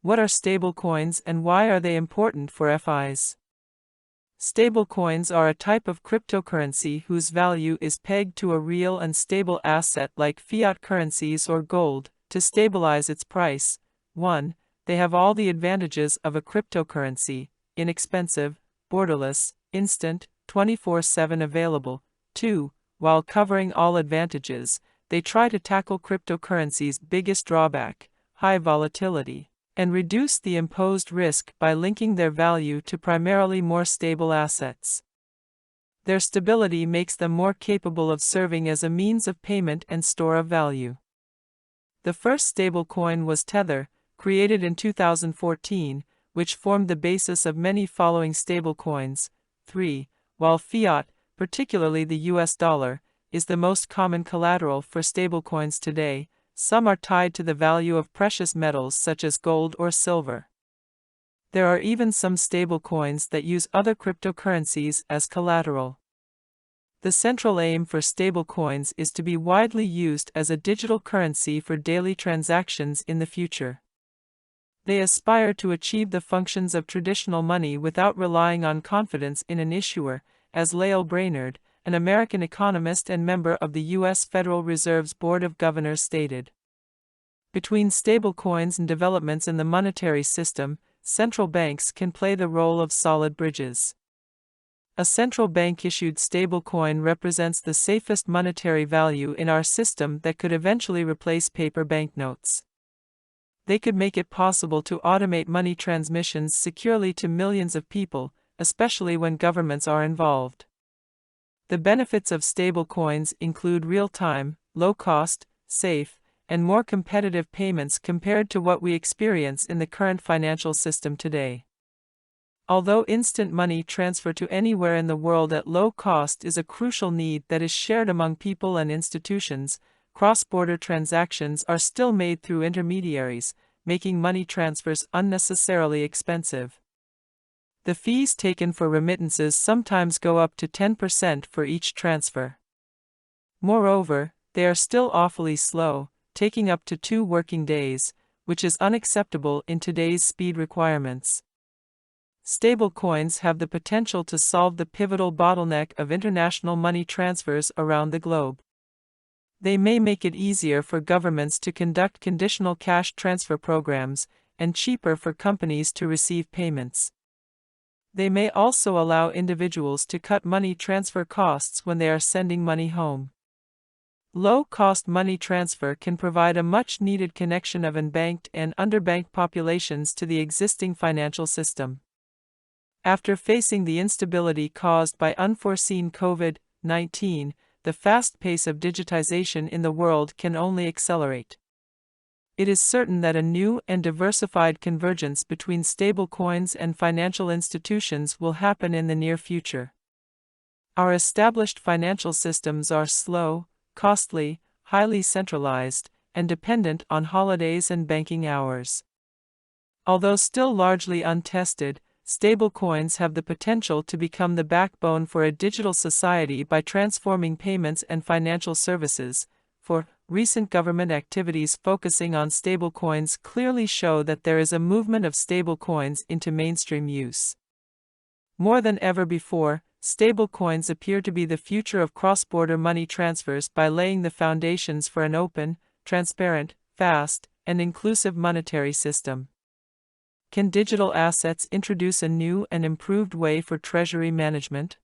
What are stablecoins and why are they important for FIs? Stablecoins are a type of cryptocurrency whose value is pegged to a real and stable asset like fiat currencies or gold. To stabilize its price, 1. They have all the advantages of a cryptocurrency: inexpensive, borderless, instant, 24/7 available. 2. While covering all advantages, they try to tackle cryptocurrency's biggest drawback, high volatility, and reduce the imposed risk by linking their value to primarily more stable assets. Their stability makes them more capable of serving as a means of payment and store of value. The first stablecoin was Tether, created in 2014, which formed the basis of many following stablecoins. 3. While fiat, particularly the US dollar, is the most common collateral for stablecoins today, some are tied to the value of precious metals such as gold or silver. There are even some stablecoins that use other cryptocurrencies as collateral. The central aim for stablecoins is to be widely used as a digital currency for daily transactions in the future. They aspire to achieve the functions of traditional money without relying on confidence in an issuer, as Lael Brainerd, an American economist and member of the U.S. Federal Reserve's Board of Governors, stated. Between stablecoins and developments in the monetary system, central banks can play the role of solid bridges. A central bank-issued stablecoin represents the safest monetary value in our system that could eventually replace paper banknotes. They could make it possible to automate money transmissions securely to millions of people, especially when governments are involved. The benefits of stablecoins include real-time, low-cost, safe, and more competitive payments compared to what we experience in the current financial system today. Although instant money transfer to anywhere in the world at low cost is a crucial need that is shared among people and institutions, cross-border transactions are still made through intermediaries, making money transfers unnecessarily expensive. The fees taken for remittances sometimes go up to 10% for each transfer. Moreover, they are still awfully slow, taking up to 2 working days, which is unacceptable in today's speed requirements. Stablecoins have the potential to solve the pivotal bottleneck of international money transfers around the globe. They may make it easier for governments to conduct conditional cash transfer programs, and cheaper for companies to receive payments. They may also allow individuals to cut money transfer costs when they are sending money home. Low-cost money transfer can provide a much-needed connection of unbanked and underbanked populations to the existing financial system. After facing the instability caused by unforeseen COVID-19, the fast pace of digitization in the world can only accelerate. It is certain that a new and diversified convergence between stablecoins and financial institutions will happen in the near future. Our established financial systems are slow, costly, highly centralized, and dependent on holidays and banking hours. Although still largely untested, stablecoins have the potential to become the backbone for a digital society by transforming payments and financial services. Recent government activities focusing on stablecoins clearly show that there is a movement of stablecoins into mainstream use. More than ever before, stablecoins appear to be the future of cross-border money transfers by laying the foundations for an open, transparent, fast, and inclusive monetary system. Can digital assets introduce a new and improved way for treasury management?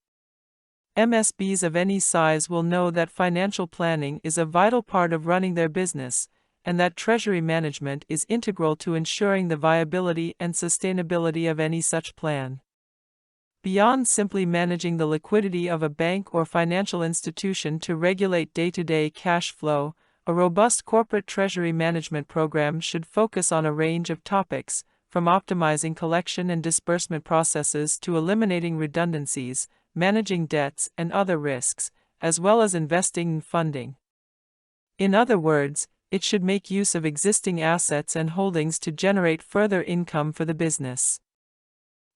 MSBs of any size will know that financial planning is a vital part of running their business, and that treasury management is integral to ensuring the viability and sustainability of any such plan. Beyond simply managing the liquidity of a bank or financial institution to regulate day-to-day cash flow, a robust corporate treasury management program should focus on a range of topics, from optimizing collection and disbursement processes to eliminating redundancies, managing debts and other risks, as well as investing in funding. In other words, it should make use of existing assets and holdings to generate further income for the business.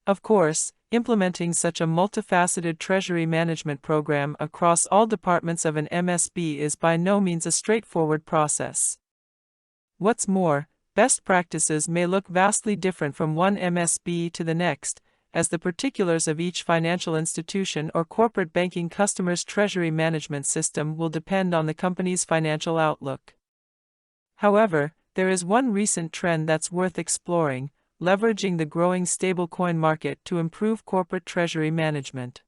Of course, implementing such a multifaceted treasury management program across all departments of an MSB is by no means a straightforward process. What's more, best practices may look vastly different from one MSB to the next, as the particulars of each financial institution or corporate banking customer's treasury management system will depend on the company's financial outlook. However, there is one recent trend that's worth exploring: leveraging the growing stablecoin market to improve corporate treasury management.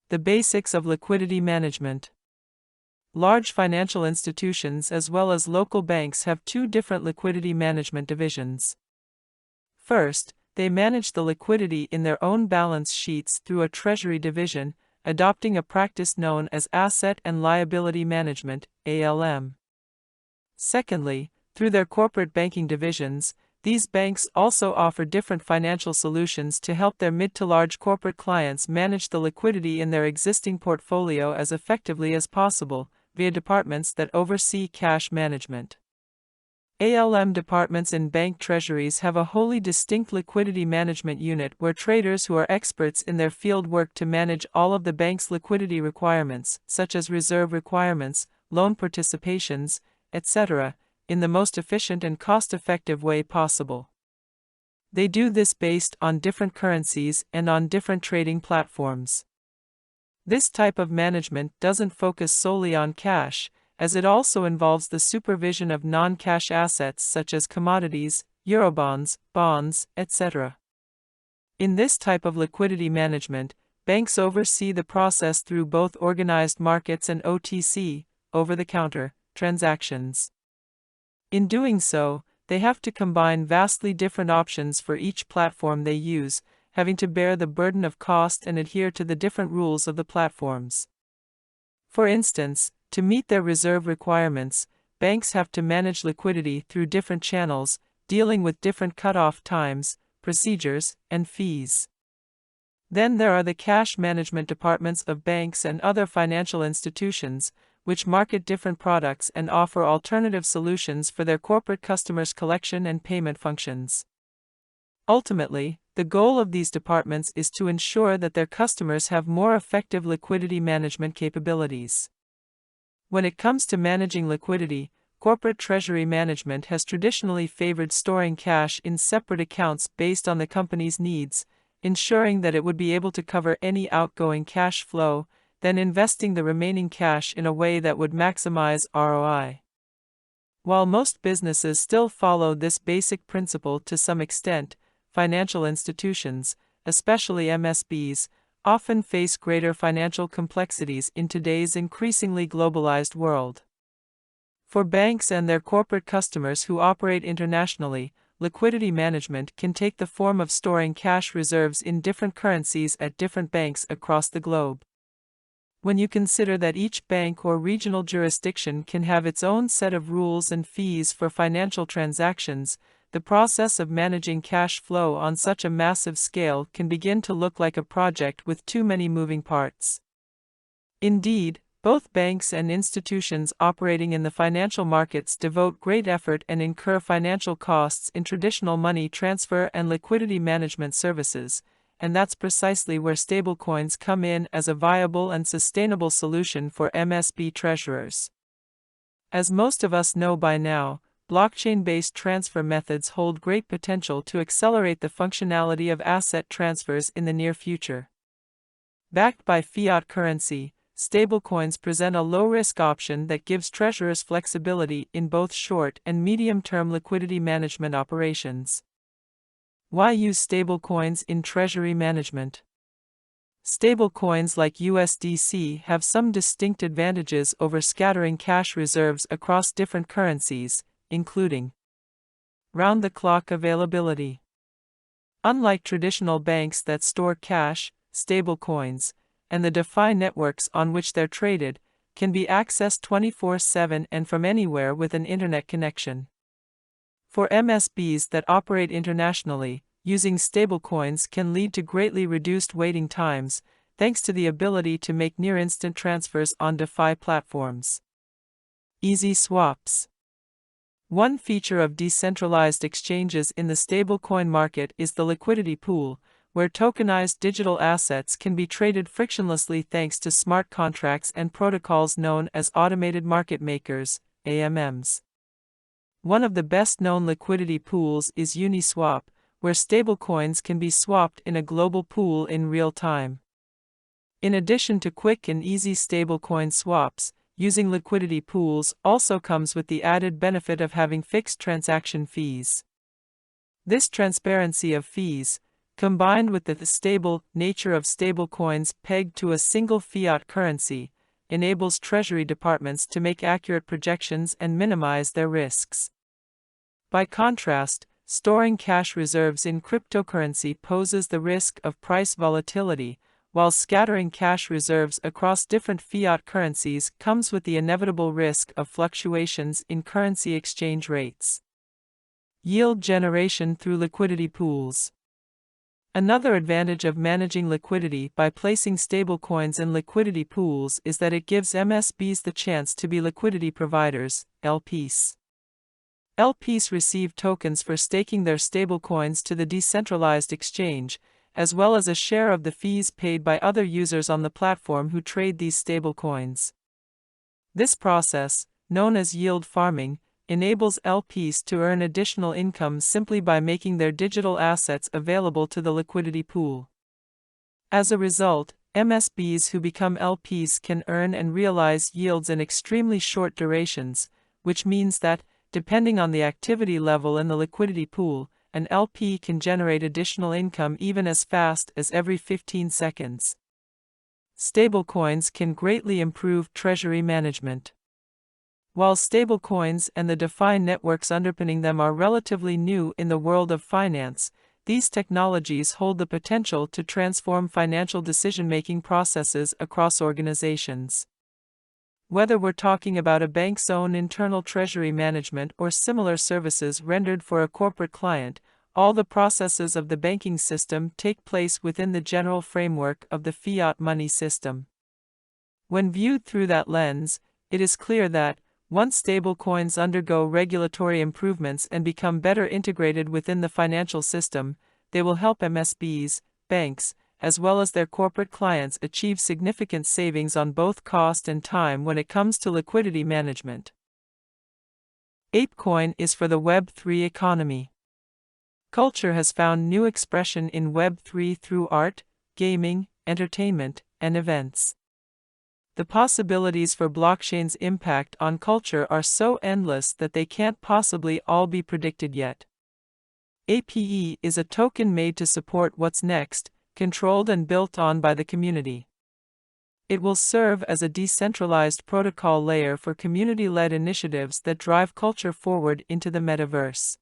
The basics of liquidity management. Large financial institutions as well as local banks have two different liquidity management divisions. First, they manage the liquidity in their own balance sheets through a treasury division, adopting a practice known as asset and liability management, ALM. Secondly, through their corporate banking divisions, these banks also offer different financial solutions to help their mid to large corporate clients manage the liquidity in their existing portfolio as effectively as possible, via departments that oversee cash management. ALM departments in bank treasuries have a wholly distinct liquidity management unit where traders who are experts in their field work to manage all of the bank's liquidity requirements, such as reserve requirements, loan participations, etc., in the most efficient and cost-effective way possible. They do this based on different currencies and on different trading platforms. This type of management doesn't focus solely on cash, as it also involves the supervision of non-cash assets such as commodities, eurobonds, bonds, etc. In this type of liquidity management, banks oversee the process through both organized markets and OTC, over-the-counter, transactions. In doing so, they have to combine vastly different options for each platform they use, having to bear the burden of cost and adhere to the different rules of the platforms. For instance, to meet their reserve requirements, banks have to manage liquidity through different channels, dealing with different cutoff times, procedures, and fees. Then there are the cash management departments of banks and other financial institutions, which market different products and offer alternative solutions for their corporate customers' collection and payment functions. Ultimately, the goal of these departments is to ensure that their customers have more effective liquidity management capabilities. When it comes to managing liquidity, corporate treasury management has traditionally favored storing cash in separate accounts based on the company's needs, ensuring that it would be able to cover any outgoing cash flow, then investing the remaining cash in a way that would maximize ROI. While most businesses still follow this basic principle to some extent, financial institutions, especially MSBs, often face greater financial complexities in today's increasingly globalized world. For banks and their corporate customers who operate internationally, liquidity management can take the form of storing cash reserves in different currencies at different banks across the globe. When you consider that each bank or regional jurisdiction can have its own set of rules and fees for financial transactions, the process of managing cash flow on such a massive scale can begin to look like a project with too many moving parts. Indeed, both banks and institutions operating in the financial markets devote great effort and incur financial costs in traditional money transfer and liquidity management services, and that's precisely where stablecoins come in as a viable and sustainable solution for MSB treasurers. As most of us know by now, blockchain-based transfer methods hold great potential to accelerate the functionality of asset transfers in the near future. Backed by fiat currency, stablecoins present a low-risk option that gives treasurers flexibility in both short and medium-term liquidity management operations. Why use stablecoins in treasury management? Stablecoins like USDC have some distinct advantages over scattering cash reserves across different currencies, including round-the-clock availability. Unlike traditional banks that store cash, stablecoins, and the DeFi networks on which they're traded, can be accessed 24/7 and from anywhere with an internet connection. For MSBs that operate internationally, using stablecoins can lead to greatly reduced waiting times, thanks to the ability to make near-instant transfers on DeFi platforms. Easy swaps. One feature of decentralized exchanges in the stablecoin market is the liquidity pool, where tokenized digital assets can be traded frictionlessly thanks to smart contracts and protocols known as automated market makers, AMMs. One of the best-known liquidity pools is Uniswap, where stablecoins can be swapped in a global pool in real time. In addition to quick and easy stablecoin swaps, using liquidity pools also comes with the added benefit of having fixed transaction fees. This transparency of fees, combined with the stable nature of stablecoins pegged to a single fiat currency, enables Treasury departments to make accurate projections and minimize their risks. By contrast, storing cash reserves in cryptocurrency poses the risk of price volatility, while scattering cash reserves across different fiat currencies comes with the inevitable risk of fluctuations in currency exchange rates. Yield generation through liquidity pools. Another advantage of managing liquidity by placing stablecoins in liquidity pools is that it gives MSBs the chance to be liquidity providers, LPs. LPs receive tokens for staking their stablecoins to the decentralized exchange, as well as a share of the fees paid by other users on the platform who trade these stablecoins. This process, known as yield farming, enables LPs to earn additional income simply by making their digital assets available to the liquidity pool. As a result, MSBs who become LPs can earn and realize yields in extremely short durations, which means that, depending on the activity level in the liquidity pool, an LP can generate additional income even as fast as every 15 seconds. Stablecoins can greatly improve treasury management. While stablecoins and the DeFi networks underpinning them are relatively new in the world of finance, these technologies hold the potential to transform financial decision-making processes across organizations. Whether we're talking about a bank's own internal treasury management or similar services rendered for a corporate client, all the processes of the banking system take place within the general framework of the fiat money system. When viewed through that lens, it is clear that, once stablecoins undergo regulatory improvements and become better integrated within the financial system, they will help MSBs, banks, as well as their corporate clients achieve significant savings on both cost and time when it comes to liquidity management. ApeCoin is for the Web3 economy. Culture has found new expression in Web3 through art, gaming, entertainment, and events. The possibilities for blockchain's impact on culture are so endless that they can't possibly all be predicted yet. APE is a token made to support what's next, controlled and built on by the community. It will serve as a decentralized protocol layer for community-led initiatives that drive culture forward into the metaverse.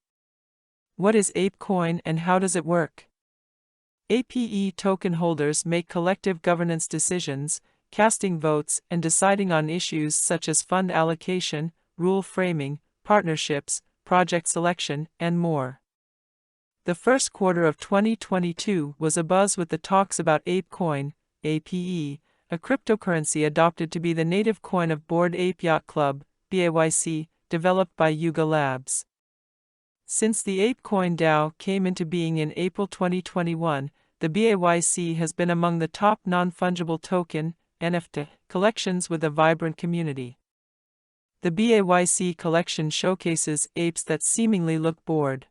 What is ApeCoin and how does it work? APE token holders make collective governance decisions, casting votes and deciding on issues such as fund allocation, rule framing, partnerships, project selection, and more. The first quarter of 2022 was abuzz with the talks about ApeCoin, APE, a cryptocurrency adopted to be the native coin of Bored Ape Yacht Club, BAYC, developed by Yuga Labs. Since the ApeCoin DAO came into being in April 2021, the BAYC has been among the top non-fungible token, NFT, collections with a vibrant community. The BAYC collection showcases apes that seemingly look bored.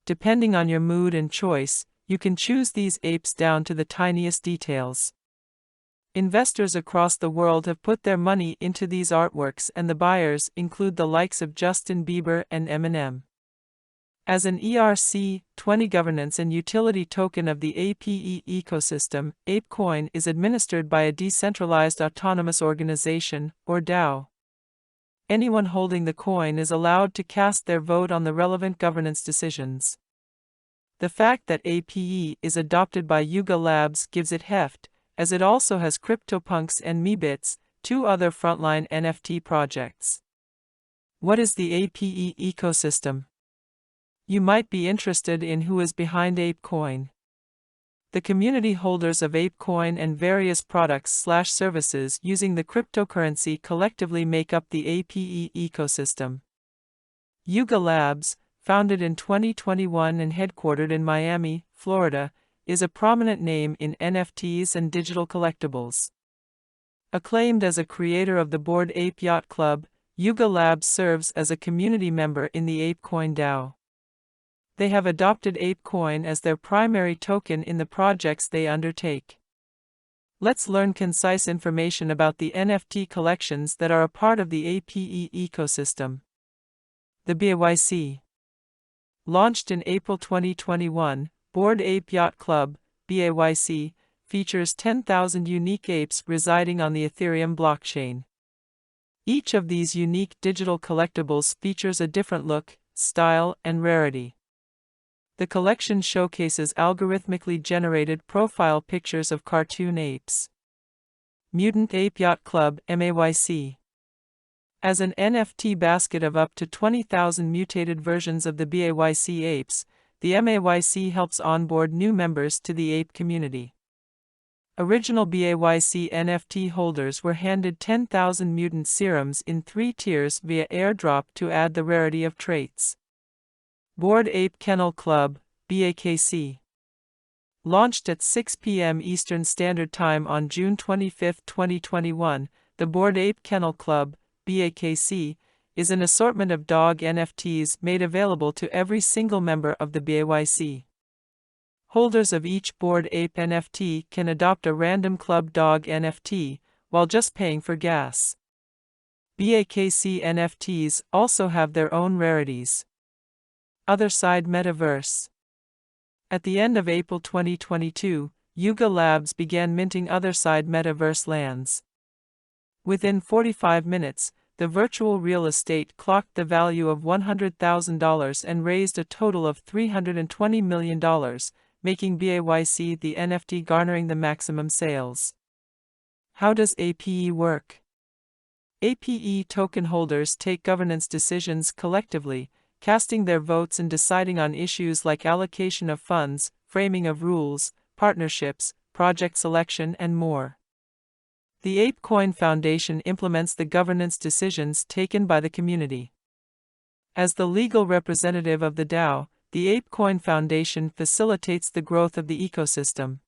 Depending on your mood and choice, you can choose these apes down to the tiniest details. Investors across the world have put their money into these artworks, and the buyers include the likes of Justin Bieber and Eminem. As an ERC-20 governance and utility token of the APE ecosystem, ApeCoin is administered by a decentralized autonomous organization, or DAO. Anyone holding the coin is allowed to cast their vote on the relevant governance decisions. The fact that APE is adopted by Yuga Labs gives it heft, as it also has CryptoPunks and MeBits, two other frontline NFT projects. What is the APE ecosystem? You might be interested in who is behind ApeCoin. The community holders of ApeCoin and various products/services using the cryptocurrency collectively make up the APE ecosystem. Yuga Labs, founded in 2021 and headquartered in Miami, Florida, is a prominent name in NFTs and digital collectibles. Acclaimed as a creator of the Bored Ape Yacht Club, Yuga Labs serves as a community member in the ApeCoin DAO. They have adopted ApeCoin as their primary token in the projects they undertake. Let's learn concise information about the NFT collections that are a part of the APE ecosystem. The BAYC. Launched in April 2021, Bored Ape Yacht Club, BAYC, features 10,000 unique apes residing on the Ethereum blockchain. Each of these unique digital collectibles features a different look, style, and rarity. The collection showcases algorithmically generated profile pictures of cartoon apes. Mutant Ape Yacht Club, MAYC. As an NFT basket of up to 20,000 mutated versions of the BAYC apes, the MAYC helps onboard new members to the ape community. Original BAYC NFT holders were handed 10,000 mutant serums in 3 tiers via airdrop to add the rarity of traits. Bored Ape Kennel Club, BAKC. Launched at 6 p.m. Eastern Standard Time on June 25, 2021, the Bored Ape Kennel Club, BAKC, is an assortment of dog NFTs made available to every single member of the BAYC. Holders of each Bored Ape NFT can adopt a random club dog NFT, while just paying for gas. BAKC NFTs also have their own rarities. Other Side Metaverse. At the end of April 2022, Yuga Labs began minting Other Side Metaverse lands. Within 45 minutes, the virtual real estate clocked the value of $100,000 and raised a total of $320 million, making BAYC the NFT garnering the maximum sales. How does APE work? APE token holders take governance decisions collectively, casting their votes and deciding on issues like allocation of funds, framing of rules, partnerships, project selection, and more. The ApeCoin Foundation implements the governance decisions taken by the community. As the legal representative of the DAO, the ApeCoin Foundation facilitates the growth of the ecosystem.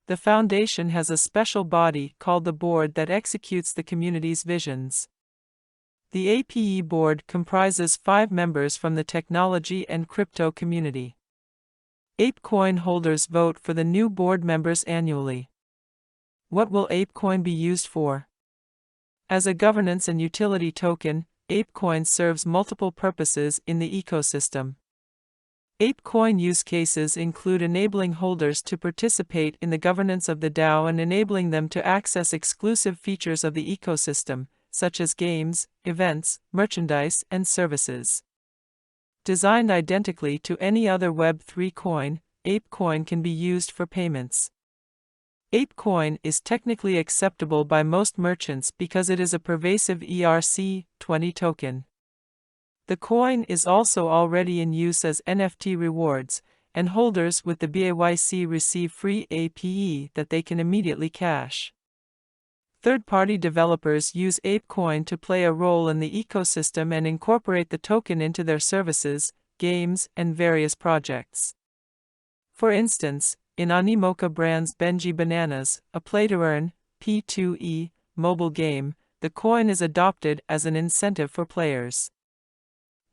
The foundation has a special body called the board that executes the community's visions. The APE board comprises 5 members from the technology and crypto community. ApeCoin holders vote for the new board members annually. What will ApeCoin be used for? As a governance and utility token, ApeCoin serves multiple purposes in the ecosystem. ApeCoin use cases include enabling holders to participate in the governance of the DAO and enabling them to access exclusive features of the ecosystem, such as games, events, merchandise, and services. Designed identically to any other Web3 coin, ApeCoin can be used for payments. ApeCoin is technically acceptable by most merchants because it is a pervasive ERC-20 token. The coin is also already in use as NFT rewards, and holders with the BAYC receive free APE that they can immediately cash. Third-party developers use ApeCoin to play a role in the ecosystem and incorporate the token into their services, games, and various projects. For instance, in Animoca Brand's Benji Bananas, a play-to-earn, P2E, mobile game, the coin is adopted as an incentive for players.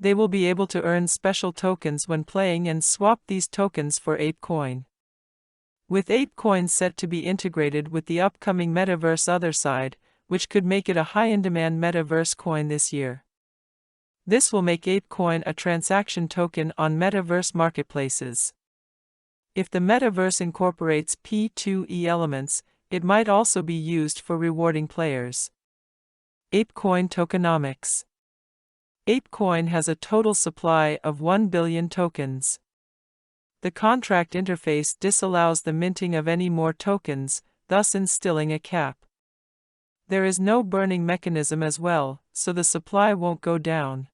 They will be able to earn special tokens when playing and swap these tokens for ApeCoin. With ApeCoin set to be integrated with the upcoming Metaverse Otherside, which could make it a high-in-demand Metaverse coin this year. This will make ApeCoin a transaction token on Metaverse marketplaces. If the Metaverse incorporates P2E elements, it might also be used for rewarding players. ApeCoin Tokenomics. ApeCoin has a total supply of 1 billion tokens. The contract interface disallows the minting of any more tokens, thus instilling a cap. There is no burning mechanism as well, so the supply won't go down.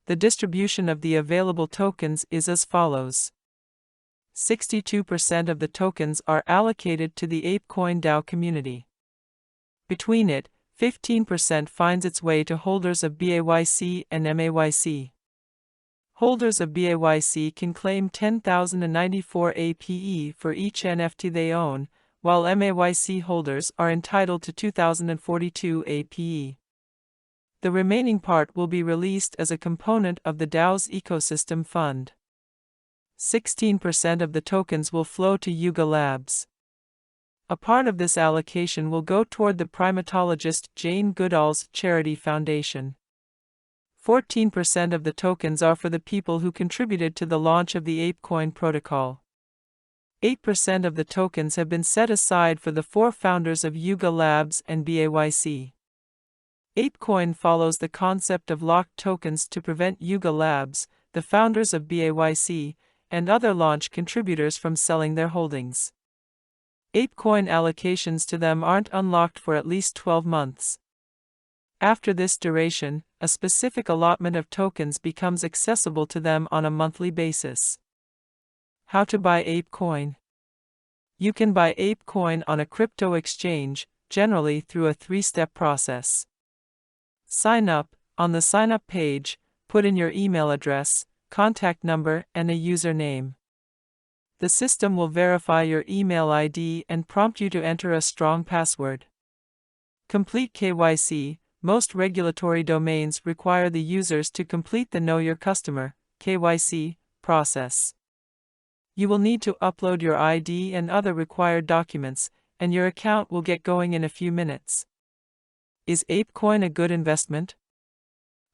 The distribution of the available tokens is as follows. 62% of the tokens are allocated to the ApeCoin DAO community. Between it, 15% finds its way to holders of BAYC and MAYC. Holders of BAYC can claim 10,094 APE for each NFT they own, while MAYC holders are entitled to 2,042 APE. The remaining part will be released as a component of the DAO's ecosystem fund. 16% of the tokens will flow to Yuga Labs. A part of this allocation will go toward the primatologist Jane Goodall's charity foundation. 14% of the tokens are for the people who contributed to the launch of the ApeCoin protocol. 8% of the tokens have been set aside for the 4 founders of Yuga Labs and BAYC. ApeCoin follows the concept of locked tokens to prevent Yuga Labs, the founders of BAYC, and other launch contributors from selling their holdings. ApeCoin allocations to them aren't unlocked for at least 12 months. After this duration, a specific allotment of tokens becomes accessible to them on a monthly basis. How to buy ApeCoin? You can buy ApeCoin on a crypto exchange, generally through a 3-step process. Sign up. On the sign up page, put in your email address, contact number, and a username. The system will verify your email ID and prompt you to enter a strong password. Complete KYC. Most regulatory domains require the users to complete the Know Your Customer (KYC) process. You will need to upload your ID and other required documents, and your account will get going in a few minutes. Is ApeCoin a good investment?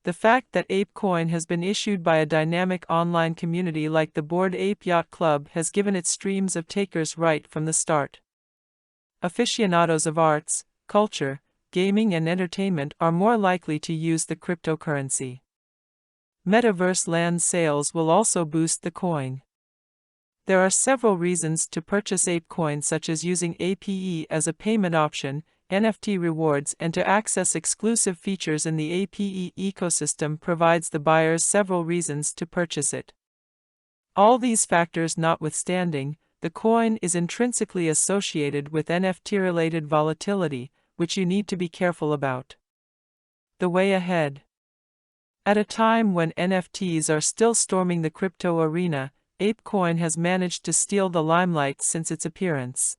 The fact that ApeCoin has been issued by a dynamic online community like the Bored Ape Yacht Club has given it streams of takers right from the start. Aficionados of arts, culture, gaming and entertainment are more likely to use the cryptocurrency. Metaverse land sales will also boost the coin. There are several reasons to purchase ApeCoin, such as using APE as a payment option, NFT rewards, and to access exclusive features in the APE ecosystem provides the buyers several reasons to purchase it. All these factors notwithstanding, the coin is intrinsically associated with NFT-related volatility, which you need to be careful about. The way ahead. At a time when NFTs are still storming the crypto arena, ApeCoin has managed to steal the limelight since its appearance.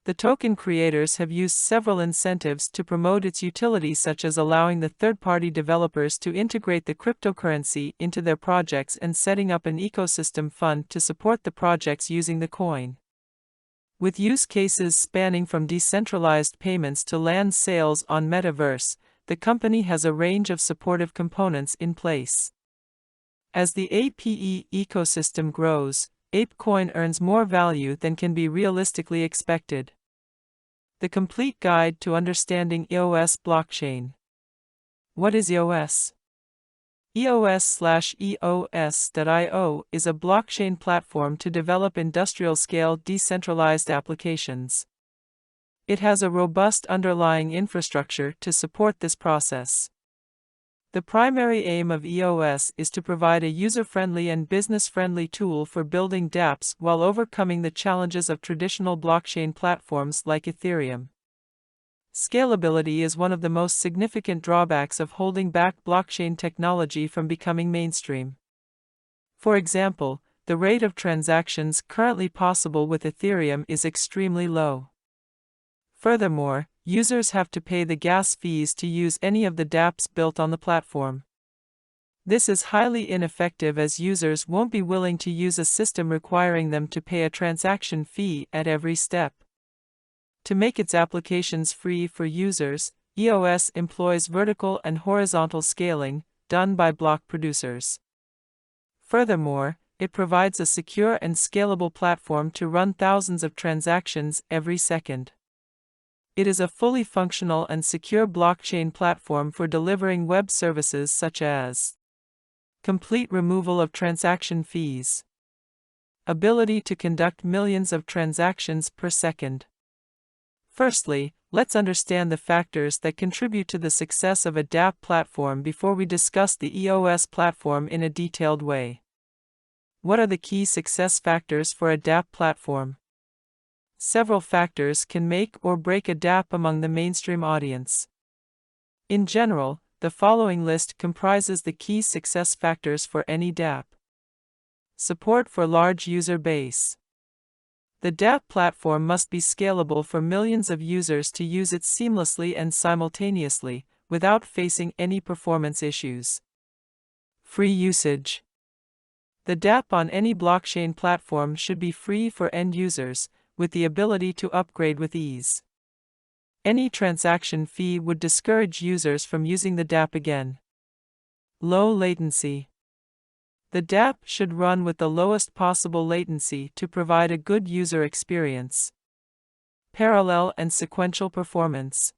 The token creators have used several incentives to promote its utility, such as allowing the third-party developers to integrate the cryptocurrency into their projects and setting up an ecosystem fund to support the projects using the coin. With use cases spanning from decentralized payments to land sales on Metaverse, the company has a range of supportive components in place. As the APE ecosystem grows, ApeCoin earns more value than can be realistically expected. The complete guide to understanding EOS blockchain. What is EOS? EOS/EOS.io is a blockchain platform to develop industrial-scale decentralized applications. It has a robust underlying infrastructure to support this process. The primary aim of EOS is to provide a user-friendly and business-friendly tool for building dApps while overcoming the challenges of traditional blockchain platforms like Ethereum. Scalability is one of the most significant drawbacks of holding back blockchain technology from becoming mainstream. For example, the rate of transactions currently possible with Ethereum is extremely low. Furthermore, users have to pay the gas fees to use any of the dApps built on the platform. This is highly ineffective, as users won't be willing to use a system requiring them to pay a transaction fee at every step. To make its applications free for users, EOS employs vertical and horizontal scaling, done by block producers. Furthermore, it provides a secure and scalable platform to run thousands of transactions every second. It is a fully functional and secure blockchain platform for delivering web services such as complete removal of transaction fees, ability to conduct millions of transactions per second. Firstly, let's understand the factors that contribute to the success of a dApp platform before we discuss the EOS platform in a detailed way. What are the key success factors for a dApp platform? Several factors can make or break a dApp among the mainstream audience. In general, the following list comprises the key success factors for any dApp. Support for large user base. The dApp platform must be scalable for millions of users to use it seamlessly and simultaneously, without facing any performance issues. Free usage. The dApp on any blockchain platform should be free for end users, with the ability to upgrade with ease. Any transaction fee would discourage users from using the dApp again. Low latency. The dApp should run with the lowest possible latency to provide a good user experience. Parallel and sequential performance.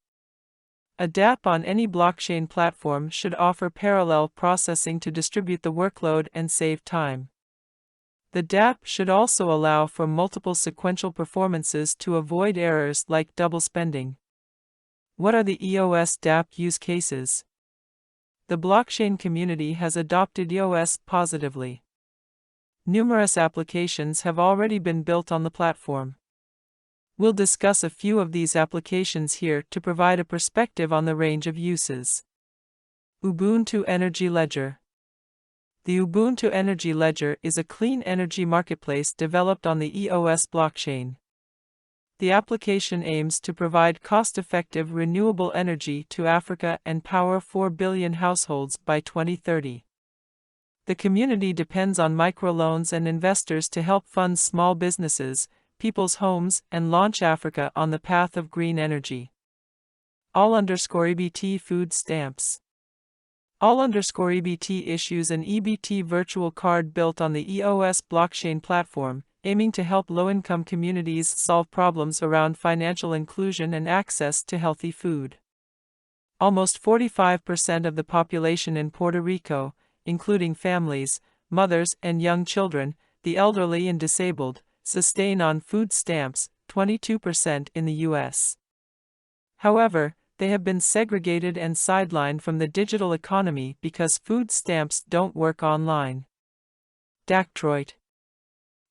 A dApp on any blockchain platform should offer parallel processing to distribute the workload and save time. The dApp should also allow for multiple sequential performances to avoid errors like double spending. What are the EOS dApp use cases? The blockchain community has adopted EOS positively. Numerous applications have already been built on the platform. We'll discuss a few of these applications here to provide a perspective on the range of uses. Ubuntu Energy Ledger. The Ubuntu Energy Ledger is a clean energy marketplace developed on the EOS blockchain. The application aims to provide cost-effective renewable energy to Africa and power 4 billion households by 2030. The community depends on microloans and investors to help fund small businesses, people's homes, and launch Africa on the path of green energy. All_EBT food stamps. All_EBT issues an EBT virtual card built on the EOS blockchain platform, aiming to help low-income communities solve problems around financial inclusion and access to healthy food. Almost 45% of the population in Puerto Rico, including families, mothers and young children, the elderly and disabled, sustain on food stamps, 22% in the U.S. However, they have been segregated and sidelined from the digital economy because food stamps don't work online. Dactroit.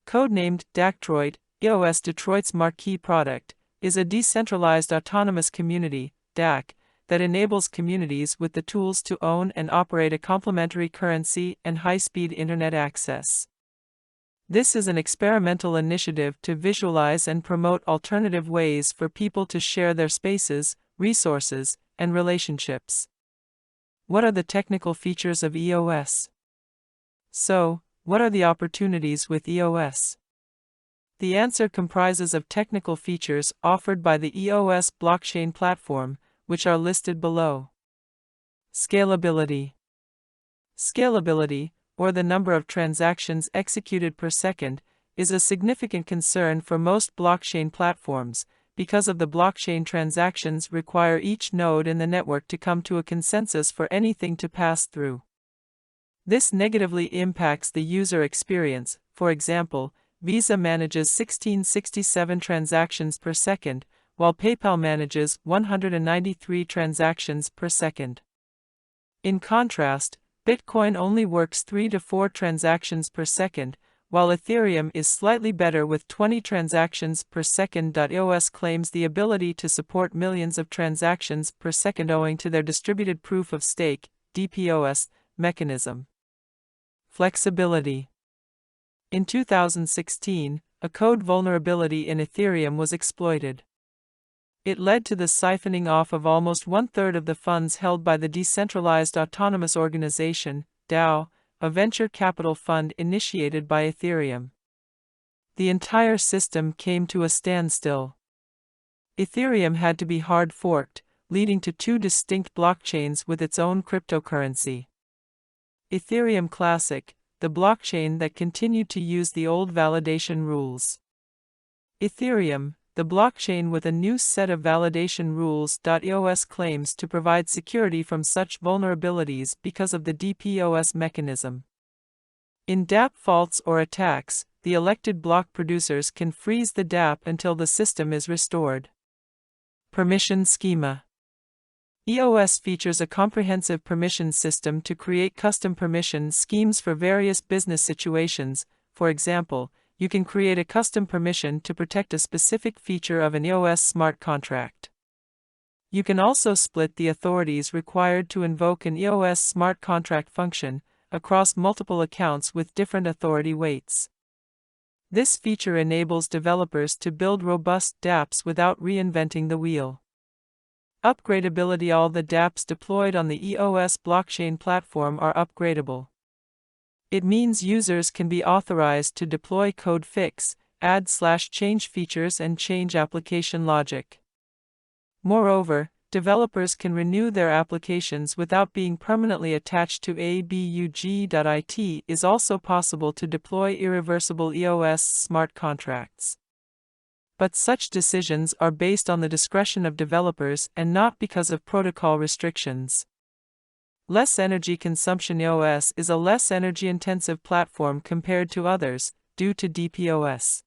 Codenamed Dactroit, EOS Detroit's marquee product, is a decentralized autonomous community, DAC, that enables communities with the tools to own and operate a complementary currency and high-speed internet access. This is an experimental initiative to visualize and promote alternative ways for people to share their spaces, resources, and relationships. What are the technical features of EOS? So, what are the opportunities with EOS? The answer comprises of technical features offered by the EOS blockchain platform, which are listed below. Scalability. Scalability, or the number of transactions executed per second, is a significant concern for most blockchain platforms, because of the blockchain transactions require each node in the network to come to a consensus for anything to pass through. This negatively impacts the user experience. For example, Visa manages 1667 transactions per second, while PayPal manages 193 transactions per second. In contrast, Bitcoin only works 3 to 4 transactions per second, while Ethereum is slightly better with 20 transactions per second. EOS claims the ability to support millions of transactions per second owing to their distributed proof of stake (DPoS) mechanism. Flexibility. In 2016, a code vulnerability in Ethereum was exploited. It led to the siphoning off of almost one-third of the funds held by the Decentralized Autonomous Organization, DAO, a venture capital fund initiated by Ethereum. The entire system came to a standstill. Ethereum had to be hard forked, leading to 2 distinct blockchains with its own cryptocurrency. Ethereum Classic, the blockchain that continued to use the old validation rules. Ethereum, the blockchain with a new set of validation rules. EOS claims to provide security from such vulnerabilities because of the DPoS mechanism. In dApp faults or attacks, the elected block producers can freeze the dApp until the system is restored. Permission schema. EOS features a comprehensive permission system to create custom permission schemes for various business situations. For example, you can create a custom permission to protect a specific feature of an EOS smart contract. You can also split the authorities required to invoke an EOS smart contract function across multiple accounts with different authority weights. This feature enables developers to build robust dApps without reinventing the wheel. Upgradability. All the dApps deployed on the EOS blockchain platform are upgradable. It means users can be authorized to deploy code fix, add/change features and change application logic. Moreover, developers can renew their applications without being permanently attached to a bug.it. Is also possible to deploy irreversible EOS smart contracts. But such decisions are based on the discretion of developers and not because of protocol restrictions. Less energy consumption. EOS is a less energy-intensive platform compared to others, due to DPoS.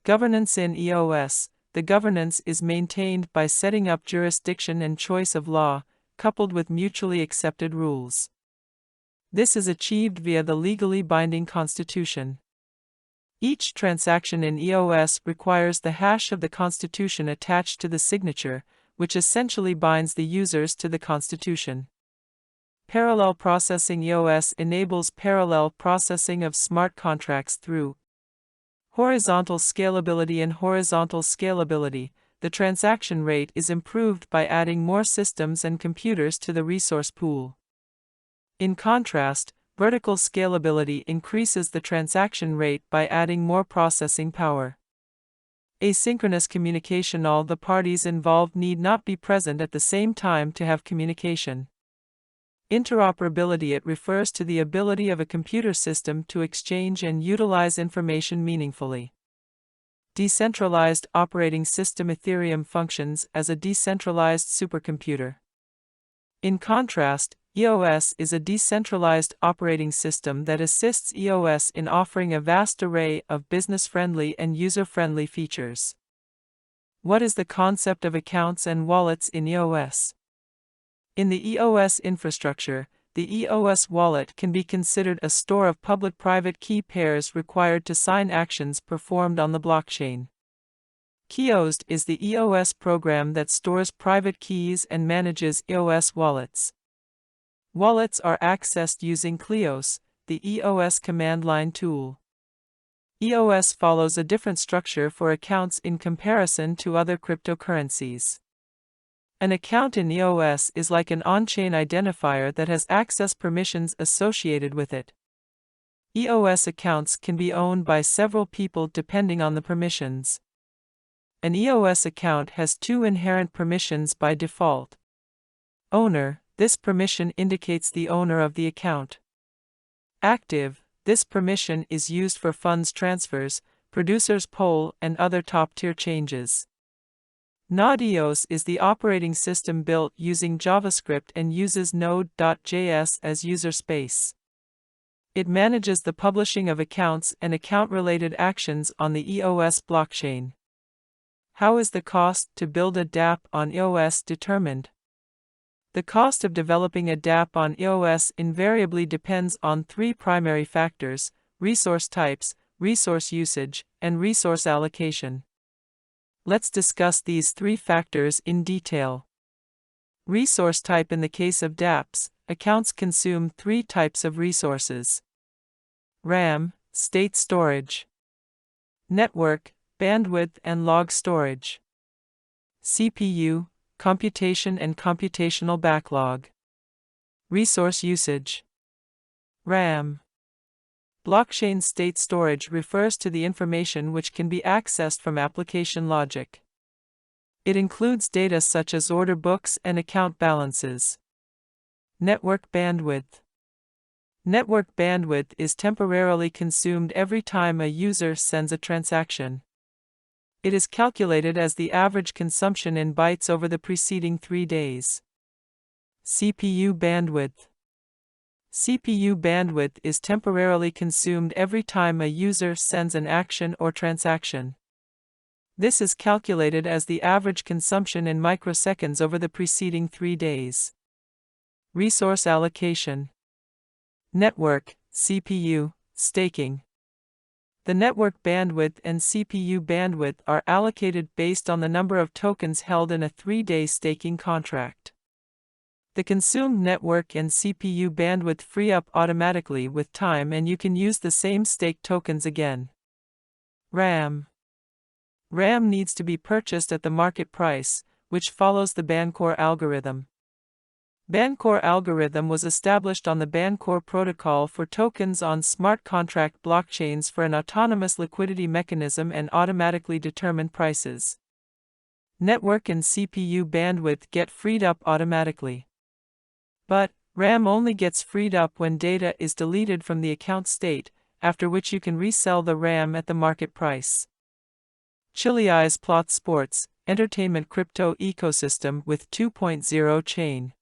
Governance. In EOS, the governance is maintained by setting up jurisdiction and choice of law, coupled with mutually accepted rules. This is achieved via the legally binding constitution. Each transaction in EOS requires the hash of the constitution attached to the signature, which essentially binds the users to the constitution. Parallel processing. EOS enables parallel processing of smart contracts through horizontal scalability. In horizontal scalability, the transaction rate is improved by adding more systems and computers to the resource pool. In contrast, vertical scalability increases the transaction rate by adding more processing power. Asynchronous communication. All the parties involved need not be present at the same time to have communication. Interoperability. It refers to the ability of a computer system to exchange and utilize information meaningfully. Decentralized operating system. Ethereum functions as a decentralized supercomputer. In contrast, EOS is a decentralized operating system that assists EOS in offering a vast array of business-friendly and user-friendly features. What is the concept of accounts and wallets in EOS? In the EOS infrastructure, the EOS wallet can be considered a store of public-private key pairs required to sign actions performed on the blockchain. Kiosk is the EOS program that stores private keys and manages EOS wallets. Wallets are accessed using Kleos, the EOS command line tool. EOS follows a different structure for accounts in comparison to other cryptocurrencies. An account in EOS is like an on-chain identifier that has access permissions associated with it. EOS accounts can be owned by several people depending on the permissions. An EOS account has two inherent permissions by default. Owner, this permission indicates the owner of the account. Active, this permission is used for funds transfers, producers poll and other top-tier changes. Node.js is the operating system built using JavaScript and uses Node.js as user space. It manages the publishing of accounts and account-related actions on the EOS blockchain. How is the cost to build a dApp on EOS determined? The cost of developing a dApp on EOS invariably depends on three primary factors: resource types, resource usage, and resource allocation. Let's discuss these three factors in detail. Resource type. In the case of dApps, accounts consume three types of resources: RAM, state storage; network, bandwidth and log storage; CPU, computation and computational backlog. Resource usage. RAM. Blockchain state storage refers to the information which can be accessed from application logic. It includes data such as order books and account balances. Network bandwidth. Network bandwidth is temporarily consumed every time a user sends a transaction. It is calculated as the average consumption in bytes over the preceding 3 days. CPU bandwidth. CPU bandwidth is temporarily consumed every time a user sends an action or transaction. This is calculated as the average consumption in microseconds over the preceding 3 days. Resource allocation. Network, CPU, staking. The network bandwidth and CPU bandwidth are allocated based on the number of tokens held in a 3-day staking contract. The consumed network and CPU bandwidth free up automatically with time, and you can use the same staked tokens again. RAM. RAM needs to be purchased at the market price, which follows the Bancor algorithm. Bancor algorithm was established on the Bancor protocol for tokens on smart contract blockchains for an autonomous liquidity mechanism and automatically determine prices. Network and CPU bandwidth get freed up automatically. But RAM only gets freed up when data is deleted from the account state, after which you can resell the RAM at the market price. digitize plots sports, entertainment crypto ecosystem with 2.0 chain.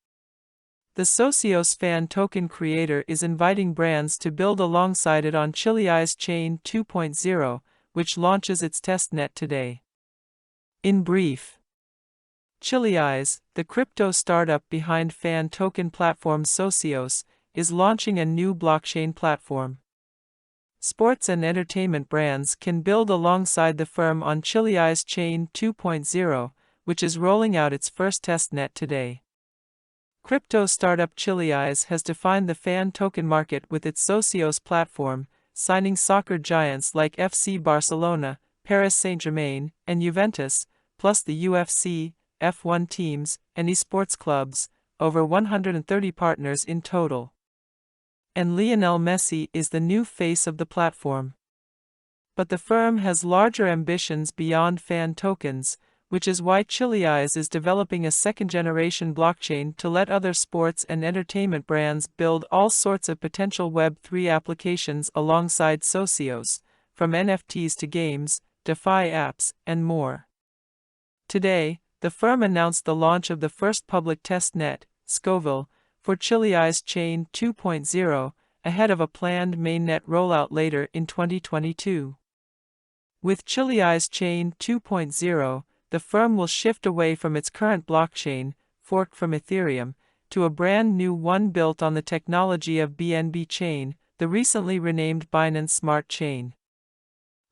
The Socios fan token creator is inviting brands to build alongside it on digitize Chain 2.0, which launches its testnet today. In brief, digitize, the crypto startup behind fan token platform Socios, is launching a new blockchain platform. Sports and entertainment brands can build alongside the firm on digitize Chain 2.0, which is rolling out its first testnet today. Crypto startup digitize has defined the fan token market with its Socios platform, signing soccer giants like FC Barcelona, Paris Saint-Germain, and Juventus, plus the UFC, F1 teams, and esports clubs, over 130 partners in total. And Lionel Messi is the new face of the platform. But the firm has larger ambitions beyond fan tokens, which is why digitize is developing a second-generation blockchain to let other sports and entertainment brands build all sorts of potential Web3 applications alongside Socios, from NFTs to games, DeFi apps, and more. Today, the firm announced the launch of the first public testnet, Scoville, for digitize Chain 2.0, ahead of a planned mainnet rollout later in 2022. With digitize Chain 2.0, the firm will shift away from its current blockchain, forked from Ethereum, to a brand new one built on the technology of BNB Chain, the recently renamed Binance Smart Chain.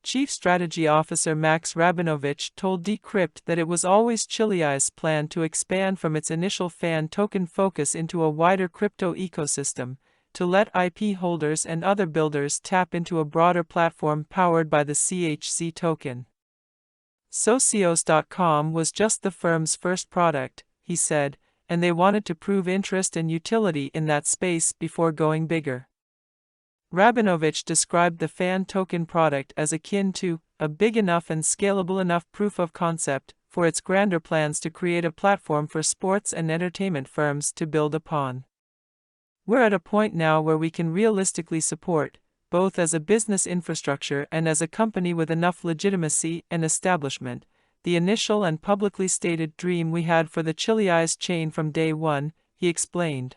Chief Strategy Officer Max Rabinovich told Decrypt that it was always digitize's plan to expand from its initial fan token focus into a wider crypto ecosystem, to let IP holders and other builders tap into a broader platform powered by the CHC token. Socios.com was just the firm's first product, he said, and they wanted to prove interest and utility in that space before going bigger. Rabinovich described the fan token product as akin to a big enough and scalable enough proof of concept for its grander plans to create a platform for sports and entertainment firms to build upon. We're at a point now where we can realistically support, both as a business infrastructure and as a company with enough legitimacy and establishment, the initial and publicly stated dream we had for the digitize chain from day one, he explained.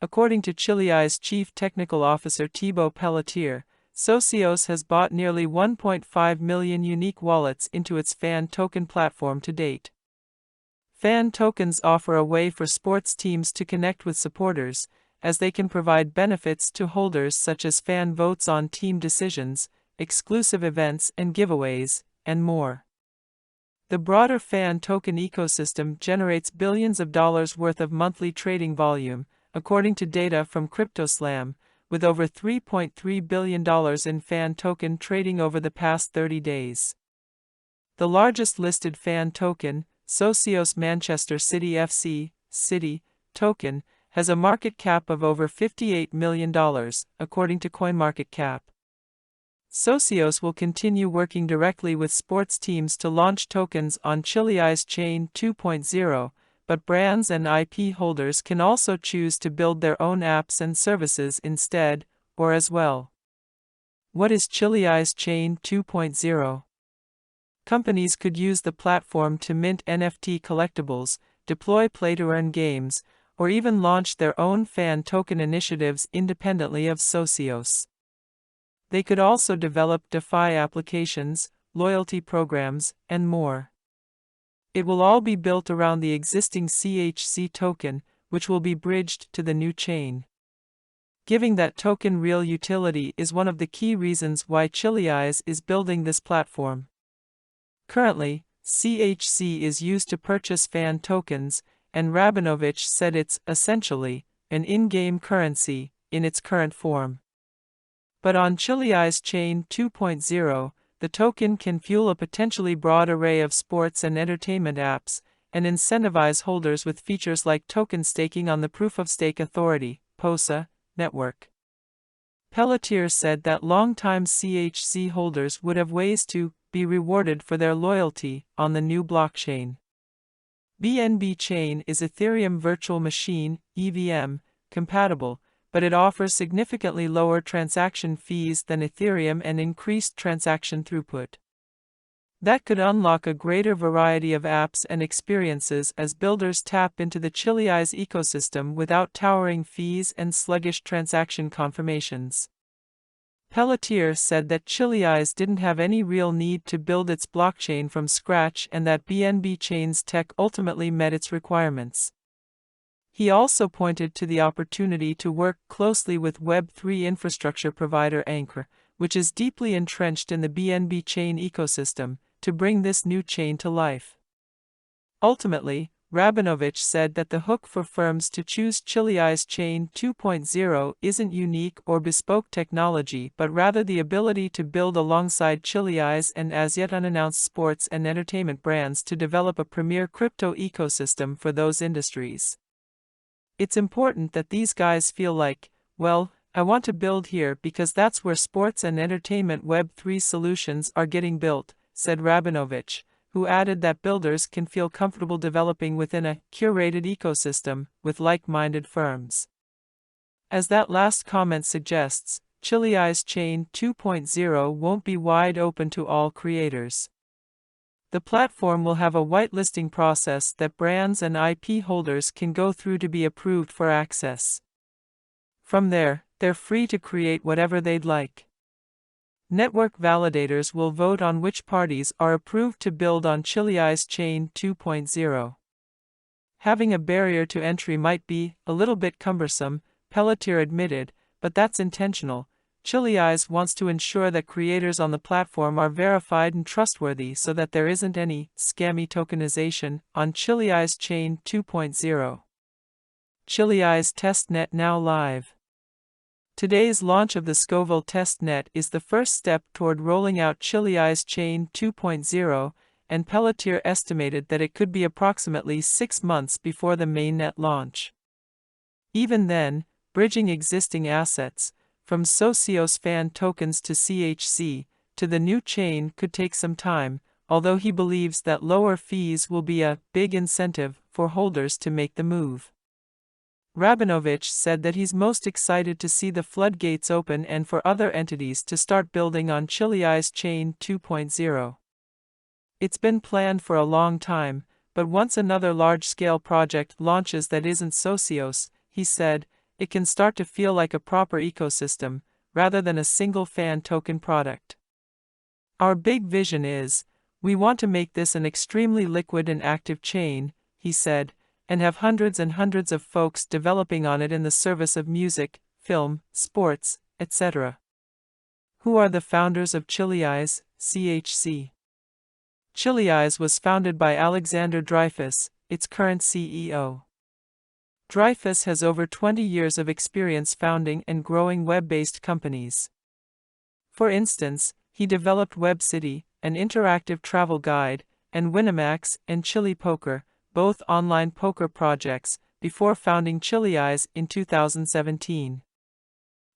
According to digitize Chief Technical Officer Thibaut Pelletier, Socios has bought nearly 1.5 million unique wallets into its fan token platform to date. Fan tokens offer a way for sports teams to connect with supporters, as they can provide benefits to holders such as fan votes on team decisions, exclusive events and giveaways, and more. The broader fan token ecosystem generates billions of dollars worth of monthly trading volume, according to data from CryptoSlam, with over $3.3 billion in fan token trading over the past 30 days. The largest listed fan token, Socios Manchester City FC, City, token, has a market cap of over $58 million, according to CoinMarketCap. Socios will continue working directly with sports teams to launch tokens on digitize Chain 2.0, but brands and IP holders can also choose to build their own apps and services instead, or as well. What is digitize Chain 2.0? Companies could use the platform to mint NFT collectibles, deploy play-to-earn games, or even launch their own fan token initiatives independently of Socios. They could also develop DeFi applications, loyalty programs, and more. It will all be built around the existing CHC token, which will be bridged to the new chain. Giving that token real utility is one of the key reasons why digitize is building this platform. Currently, CHC is used to purchase fan tokens, and Rabinovich said it's, essentially, an in-game currency, in its current form. But on digitize Chain 2.0, the token can fuel a potentially broad array of sports and entertainment apps, and incentivize holders with features like token staking on the Proof-of-Stake Authority (POSA) network. Pelletier said that long-time CHC holders would have ways to be rewarded for their loyalty on the new blockchain. BNB Chain is Ethereum Virtual Machine (EVM) compatible, but it offers significantly lower transaction fees than Ethereum and increased transaction throughput. That could unlock a greater variety of apps and experiences as builders tap into the digitize ecosystem without towering fees and sluggish transaction confirmations. Pelletier said that digitize didn't have any real need to build its blockchain from scratch and that BNB Chain's tech ultimately met its requirements. He also pointed to the opportunity to work closely with Web3 infrastructure provider Anchor, which is deeply entrenched in the BNB Chain ecosystem, to bring this new chain to life. Ultimately, Rabinovich said that the hook for firms to choose digitize Chain 2.0 isn't unique or bespoke technology but rather the ability to build alongside digitize and as yet unannounced sports and entertainment brands to develop a premier crypto ecosystem for those industries. It's important that these guys feel like, well, I want to build here because that's where sports and entertainment Web3 solutions are getting built, said Rabinovich, who added that builders can feel comfortable developing within a curated ecosystem with like-minded firms. As that last comment suggests, digitize Chain 2.0 won't be wide open to all creators. The platform will have a whitelisting process that brands and IP holders can go through to be approved for access. From there, they're free to create whatever they'd like. Network validators will vote on which parties are approved to build on digitize Chain 2.0. Having a barrier to entry might be a little bit cumbersome, Pelletier admitted, but that's intentional. digitize wants to ensure that creators on the platform are verified and trustworthy so that there isn't any scammy tokenization on digitize Chain 2.0. digitize testnet now live. Today's launch of the Scoville testnet is the first step toward rolling out digitize Chain 2.0, and Pelletier estimated that it could be approximately 6 months before the mainnet launch. Even then, bridging existing assets, from Socios fan tokens to CHC, to the new chain could take some time, although he believes that lower fees will be a big incentive for holders to make the move. Rabinovich said that he's most excited to see the floodgates open and for other entities to start building on digitize Chain 2.0. It's been planned for a long time, but once another large-scale project launches that isn't Socios, he said, it can start to feel like a proper ecosystem, rather than a single fan token product. Our big vision is, we want to make this an extremely liquid and active chain, he said, and have hundreds and hundreds of folks developing on it in the service of music, film, sports, etc. Who are the founders of digitize, CHC? digitize was founded by Alexander Dreyfus, its current CEO. Dreyfus has over 20 years of experience founding and growing web-based companies. For instance, he developed WebCity, an interactive travel guide, and Winamax and Chili Poker, both online poker projects, before founding digitize in 2017.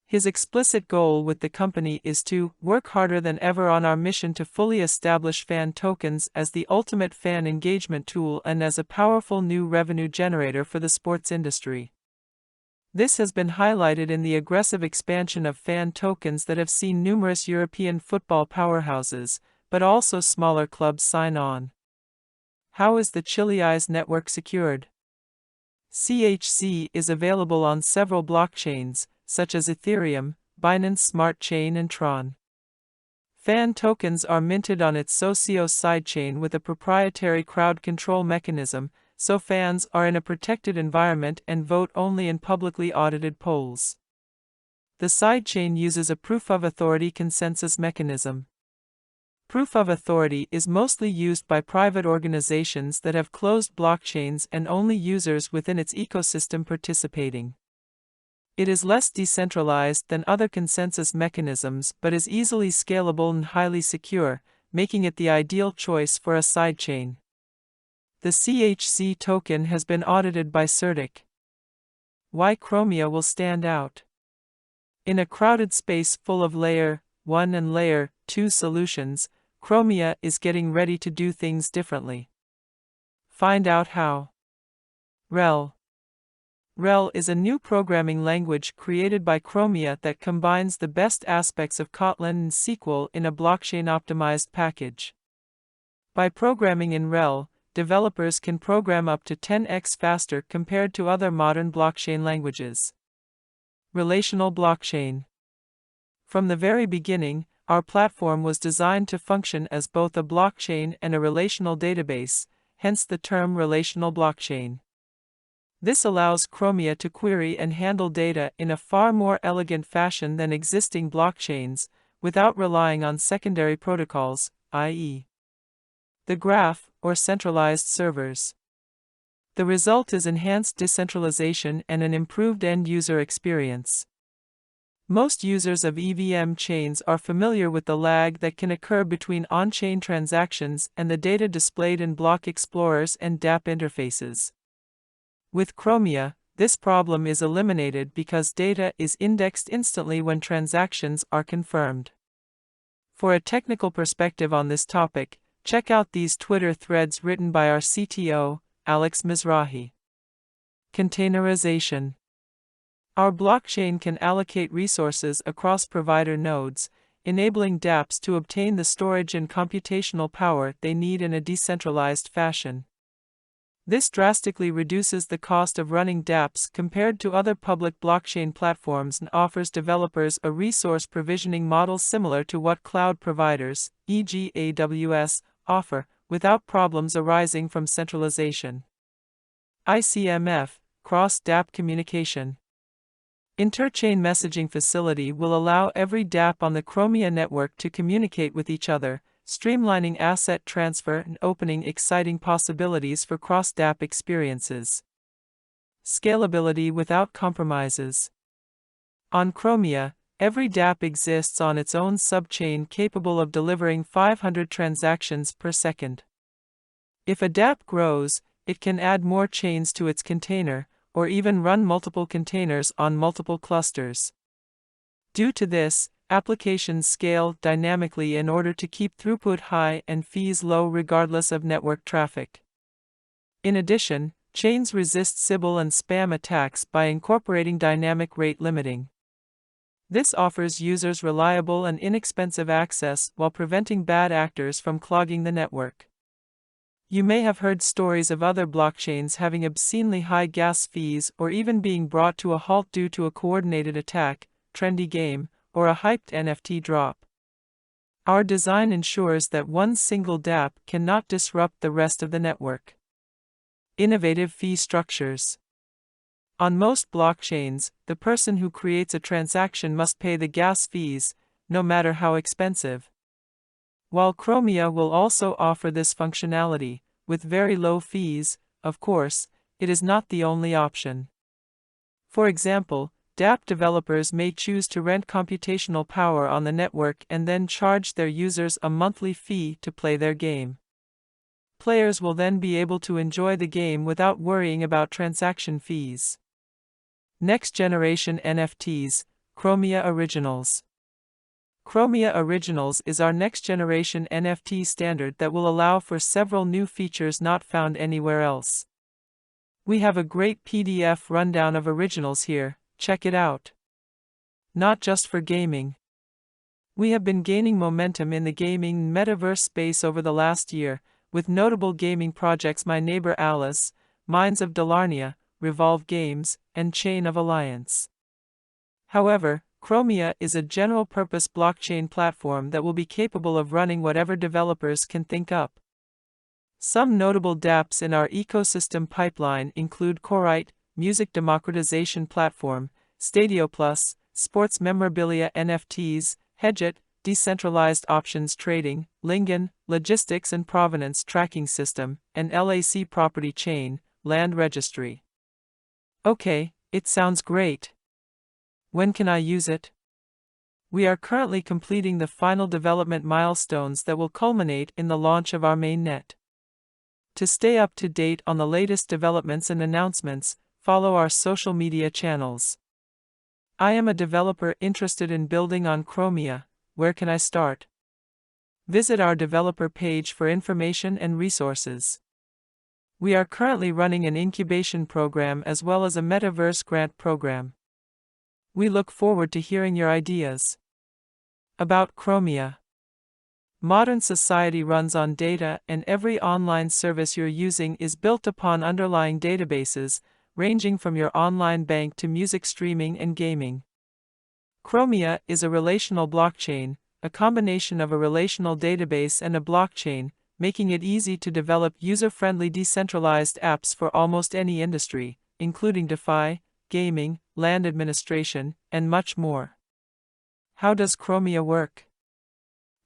His explicit goal with the company is to work harder than ever on our mission to fully establish fan tokens as the ultimate fan engagement tool and as a powerful new revenue generator for the sports industry. This has been highlighted in the aggressive expansion of fan tokens that have seen numerous European football powerhouses, but also smaller clubs sign on. How is the digitize network secured? CHC is available on several blockchains, such as Ethereum, Binance Smart Chain and Tron. Fan tokens are minted on its Socios sidechain with a proprietary crowd control mechanism, so fans are in a protected environment and vote only in publicly audited polls. The sidechain uses a proof-of-authority consensus mechanism. Proof of authority is mostly used by private organizations that have closed blockchains and only users within its ecosystem participating. It is less decentralized than other consensus mechanisms but is easily scalable and highly secure, making it the ideal choice for a sidechain. The CHC token has been audited by CertiK. Why Chromia will stand out. In a crowded space full of Layer 1 and Layer 2 solutions, Chromia is getting ready to do things differently. Find out how. RHEL. RHEL is a new programming language created by Chromia that combines the best aspects of Kotlin and SQL in a blockchain-optimized package. By programming in RHEL, developers can program up to 10x faster compared to other modern blockchain languages. Relational blockchain. From the very beginning, our platform was designed to function as both a blockchain and a relational database, hence the term relational blockchain. This allows Chromia to query and handle data in a far more elegant fashion than existing blockchains, without relying on secondary protocols, i.e., the graph or centralized servers. The result is enhanced decentralization and an improved end-user experience. Most users of EVM chains are familiar with the lag that can occur between on-chain transactions and the data displayed in block explorers and dApp interfaces. With Chromia, this problem is eliminated because data is indexed instantly when transactions are confirmed. For a technical perspective on this topic, check out these Twitter threads written by our CTO, Alex Mizrahi. Containerization. Our blockchain can allocate resources across provider nodes, enabling dApps to obtain the storage and computational power they need in a decentralized fashion. This drastically reduces the cost of running dApps compared to other public blockchain platforms and offers developers a resource provisioning model similar to what cloud providers, e.g. AWS, offer, without problems arising from centralization. ICMF, cross-dApp communication. Interchain messaging facility will allow every dApp on the Chromia network to communicate with each other, streamlining asset transfer and opening exciting possibilities for cross-dApp experiences. Scalability without compromises. On Chromia, every dApp exists on its own subchain capable of delivering 500 transactions per second. If a dApp grows, it can add more chains to its container, or even run multiple containers on multiple clusters. Due to this, applications scale dynamically in order to keep throughput high and fees low regardless of network traffic. In addition, chains resist Sybil and spam attacks by incorporating dynamic rate limiting. This offers users reliable and inexpensive access while preventing bad actors from clogging the network. You may have heard stories of other blockchains having obscenely high gas fees or even being brought to a halt due to a coordinated attack, trendy game, or a hyped NFT drop. Our design ensures that one single dApp cannot disrupt the rest of the network. Innovative fee structures. On most blockchains, the person who creates a transaction must pay the gas fees, no matter how expensive. While Chromia will also offer this functionality, with very low fees, of course, it is not the only option. For example, dApp developers may choose to rent computational power on the network and then charge their users a monthly fee to play their game. Players will then be able to enjoy the game without worrying about transaction fees. Next generation NFTs, Chromia Originals. Chromia Originals is our next-generation NFT standard that will allow for several new features not found anywhere else. We have a great PDF rundown of Originals here, check it out. Not just for gaming. We have been gaining momentum in the gaming metaverse space over the last year, with notable gaming projects My Neighbor Alice, Mines of Delarnia, Revolve Games, and Chain of Alliance. However, Chromia is a general-purpose blockchain platform that will be capable of running whatever developers can think up. Some notable dApps in our ecosystem pipeline include Corite, music democratization platform, Stadio Plus, sports memorabilia NFTs, Hedget, decentralized options trading, Lingen, logistics and provenance tracking system, and LAC property chain, land registry. Okay, it sounds great. When can I use it? We are currently completing the final development milestones that will culminate in the launch of our mainnet. To stay up to date on the latest developments and announcements, follow our social media channels. I am a developer interested in building on Chromia. Where can I start? Visit our developer page for information and resources. We are currently running an incubation program as well as a metaverse grant program. We look forward to hearing your ideas. About Chromia. Modern society runs on data, and every online service you're using is built upon underlying databases, ranging from your online bank to music streaming and gaming. Chromia is a relational blockchain, a combination of a relational database and a blockchain, making it easy to develop user-friendly decentralized apps for almost any industry, including DeFi, gaming, land administration, and much more. How does Chromia work?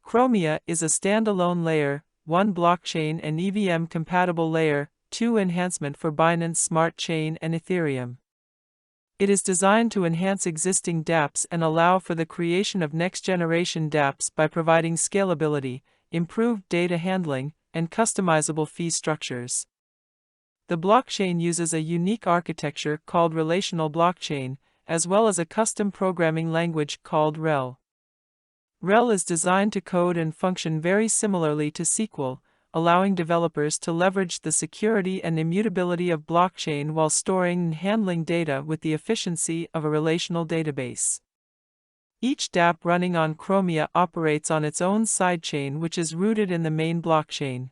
Chromia is a standalone Layer 1 blockchain and EVM-compatible Layer 2 enhancement for Binance Smart Chain and Ethereum. It is designed to enhance existing dApps and allow for the creation of next-generation dApps by providing scalability, improved data handling, and customizable fee structures. The blockchain uses a unique architecture called relational blockchain, as well as a custom programming language called REL. REL is designed to code and function very similarly to SQL, allowing developers to leverage the security and immutability of blockchain while storing and handling data with the efficiency of a relational database. Each dApp running on Chromia operates on its own sidechain, which is rooted in the main blockchain.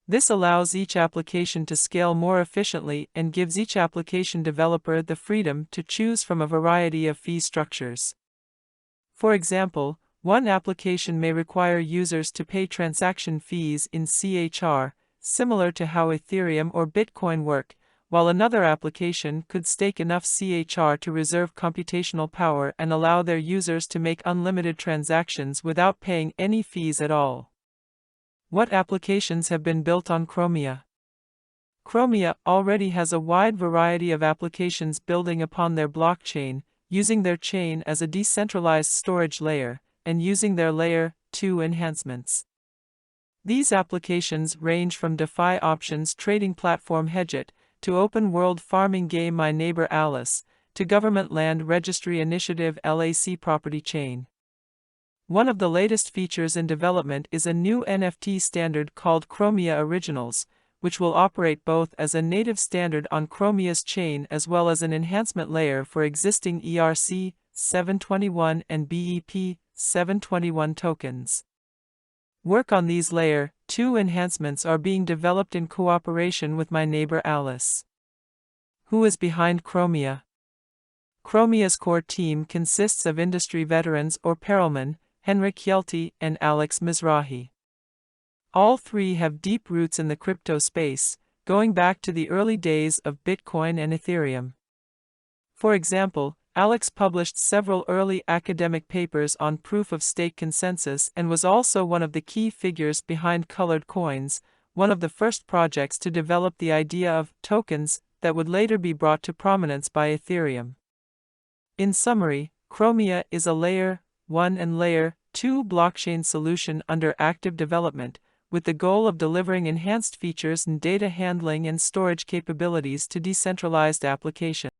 This allows each application to scale more efficiently and gives each application developer the freedom to choose from a variety of fee structures. For example, one application may require users to pay transaction fees in CHR, similar to how Ethereum or Bitcoin work, while another application could stake enough CHR to reserve computational power and allow their users to make unlimited transactions without paying any fees at all. What applications have been built on Chromia? Chromia already has a wide variety of applications building upon their blockchain, using their chain as a decentralized storage layer, and using their Layer 2 enhancements. These applications range from DeFi options trading platform Hedget, to open-world farming game My Neighbor Alice, to government land registry initiative LAC property chain. One of the latest features in development is a new NFT standard called Chromia Originals, which will operate both as a native standard on Chromia's chain as well as an enhancement layer for existing ERC 721 and BEP 721 tokens. Work on these Layer 2 enhancements are being developed in cooperation with My Neighbor Alice. Who is behind Chromia? Chromia's core team consists of industry veterans or Perelman, Henrik Hjelte, and Alex Mizrahi. All three have deep roots in the crypto space, going back to the early days of Bitcoin and Ethereum. For example, Alex published several early academic papers on proof-of-stake consensus and was also one of the key figures behind Colored Coins, one of the first projects to develop the idea of tokens that would later be brought to prominence by Ethereum. In summary, Chromia is a Layer 1 and Layer 2 blockchain solution under active development, with the goal of delivering enhanced features and data handling and storage capabilities to decentralized applications.